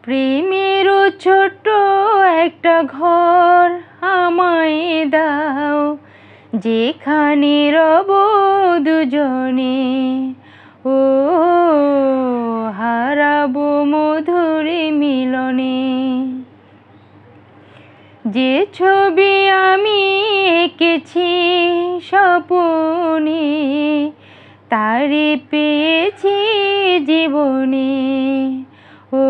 প্রেমেরও ছোট্ট একটা ঘর আমায় দাও, যেখানে রব দুজনে। ও হারাবো মধুর মিলনে। যে ছবি আমি এঁকেছি স্বপ্নে, তারে পেয়েছি জীবনে। ও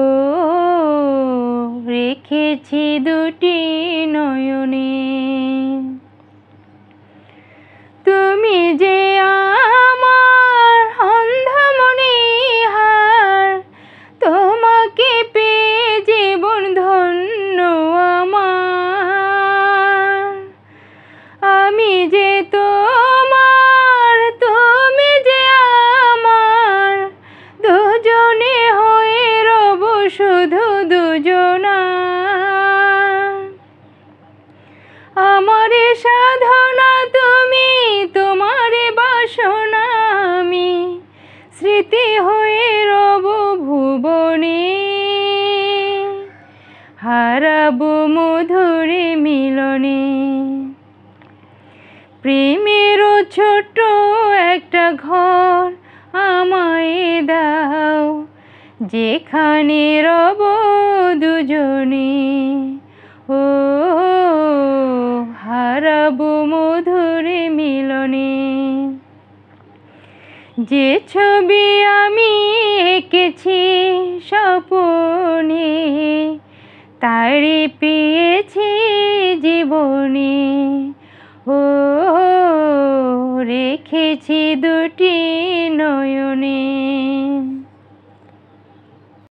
রেখেছি দুটি নয়নে। তুমি যে আমার অন্ধমণিহার, তোমাকে পেয়ে জীবন ধন্য আমার। আমি যে তোমার, তুমি যে আমার, দুজনে হয়ে রব শুধু দুজনা। আমারে সাধনা তুমি, তোমারে বাসনা আমি, স্মৃতি হয়ে রব ভুবনে। হারাবো মধুর মিলনে। প্রেমেরও ছোট্ট একটা ঘর আমায় দাও, যেখানে রব দুজনে। ও হারাবো মধুর মিলনে। যে ছবি আমি এঁকেছি স্বপ্নে, তারে পেয়েছি জীবনে। ও রেখেছি দুটি নয়নে।